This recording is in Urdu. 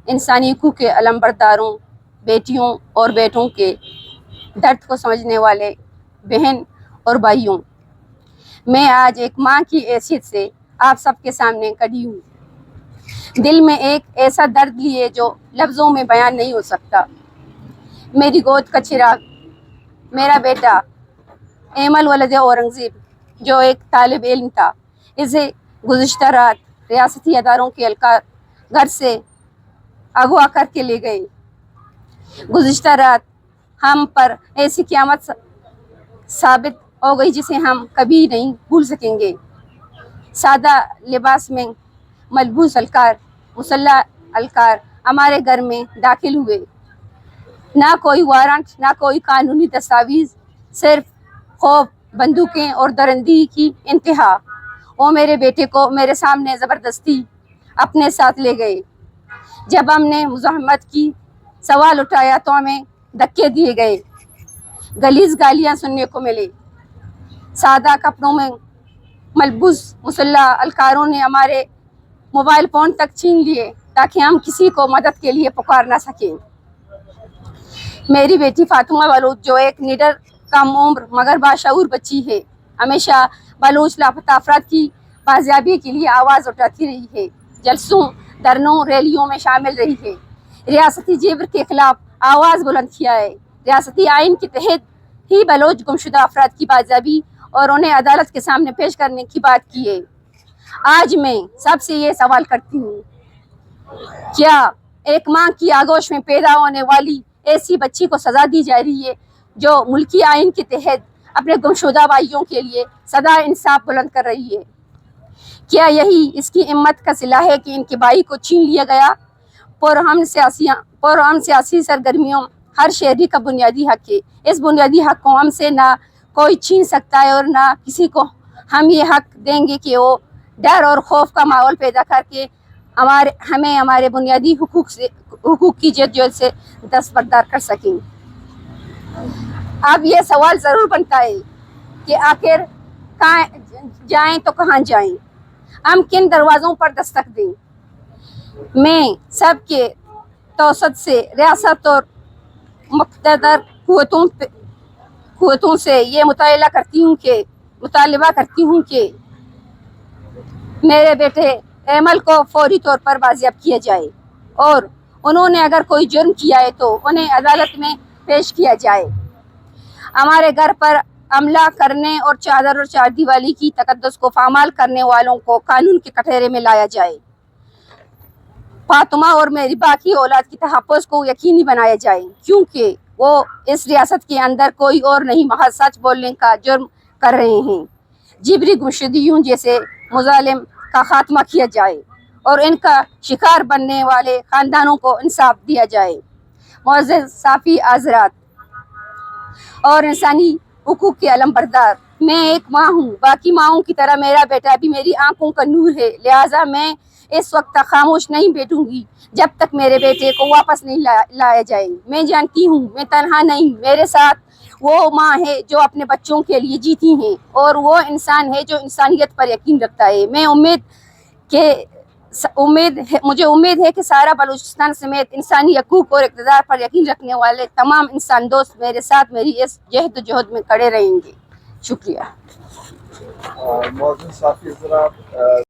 انسانی حقوق کے علمبرداروں، بیٹیوں اور بیٹوں کے درد کو سمجھنے والے بہن اور بھائیوں، میں آج ایک ماں کی حیثیت سے آپ سب کے سامنے کھڑی ہوں، دل میں ایک ایسا درد لیے جو لفظوں میں بیان نہیں ہو سکتا۔ میری گود کا چراغ، میرا بیٹا ایمل ولد اورنگزیب جو ایک طالب علم تھا، اسے گزشتہ رات ریاستی اداروں کے اہلکار گھر سے اغوا کر کے لے گئے۔ گزشتہ رات ہم پر ایسی قیامت ثابت ہو گئی جسے ہم کبھی نہیں بھول سکیں گے۔ سادہ لباس میں ملبوس اہلکار، مسلح اہلکار ہمارے گھر میں داخل ہوئے۔ نہ کوئی وارنٹ، نہ کوئی قانونی دستاویز، صرف خوف، بندوقیں اور درندگی کی انتہا۔ وہ میرے بیٹے کو میرے سامنے زبردستی اپنے ساتھ لے گئے۔ جب ہم نے مزاحمت کی سوال اٹھایا تو ہمیں دھکے دیے گئے، غلیظ گالیاں سننے کو ملے۔ سادہ کپڑوں میں ملبوس مسلح اہلکاروں نے ہمارے موبائل فون تک چھین لیے تاکہ ہم کسی کو مدد کے لیے پکار نہ سکیں۔ میری بیٹی فاطمہ بلوچ جو ایک نڈر، کم عمر مگر باشعور بچی ہے، ہمیشہ بلوچ لاپتہ افراد کی بازیابی کے لیے آواز اٹھاتی رہی ہے، جلسوں، دھرنوں، ریلیوں میں شامل رہی ہے، ریاستی جبر کے خلاف آواز بلند کیا ہے، ریاستی آئین کے تحت ہی بلوچ گمشدہ افراد کی بازیابی اور انہیں عدالت کے سامنے پیش کرنے کی بات کی ہے۔ آج میں سب سے یہ سوال کرتی ہوں، کیا ایک ماں کی آغوش میں پیدا ہونے والی ایسی بچی کو سزا دی جا رہی ہے جو ملکی آئین کے تحت اپنے گمشدہ بھائیوں کے لیے صدا انصاف بلند کر رہی ہے؟ کیا یہی اس کی ہمت کا صلہ ہے کہ ان کے بھائی کو چھین لیا گیا؟ پرامن سیاسی سرگرمیوں ہر شہری کا بنیادی حق ہے۔ اس بنیادی حق کو ہم سے نہ کوئی چھین سکتا ہے اور نہ کسی کو ہم یہ حق دیں گے کہ وہ ڈر اور خوف کا ماحول پیدا کر کے ہمیں ہمارے بنیادی حقوق کی جدوجہد سے دستبردار کر سکیں۔ اب یہ سوال ضرور بنتا ہے کہ آخر کہاں جائیں تو کہاں جائیں، ہم کن دروازوں پر دستک دیں؟ میں سب کے توسط سے ریاست اور مقتدر قوتوں سے یہ مطالبہ کرتی ہوں کہ میرے بیٹے ایمل کو فوری طور پر بازیاب کیا جائے اور انہوں نے اگر کوئی جرم کیا ہے تو انہیں عدالت میں پیش کیا جائے۔ ہمارے گھر پر حملہ کرنے اور چادر اور چار دیواری کی تقدس کو پامال کرنے والوں کو قانون کے کٹہرے میں لایا جائے۔ فاطمہ اور میری باقی اولاد کی تحفظ کو یقینی بنایا جائے، کیونکہ وہ اس ریاست کے اندر کوئی اور نہیں محض سچ بولنے کا جرم کر رہے ہیں۔ جبری گمشدگیوں جیسے مظالم کا خاتمہ کیا جائے اور ان کا شکار بننے والے خاندانوں کو انصاف دیا جائے۔ معزز صحافی حضرات اور انسانی حقوق کے علمبردار، میں ایک ماں ہوں، باقی ماؤں کی طرح میرا بیٹا بھی میری آنکھوں کا نور ہے، لہٰذا میں اس وقت تک خاموش نہیں بیٹھوں گی جب تک میرے بیٹے کو واپس نہیں لایا جائے۔ میں جانتی ہوں میں تنہا نہیں، میرے ساتھ وہ ماں ہے جو اپنے بچوں کے لیے جیتی ہے اور وہ انسان ہے جو انسانیت پر یقین رکھتا ہے۔ مجھے امید ہے کہ سارا بلوچستان سمیت انسانی حقوق اور اقتدار پر یقین رکھنے والے تمام انسان دوست میرے ساتھ میری اس جہد و جہد میں کھڑے رہیں گے۔ شکریہ۔ معزز صحافی حضرات،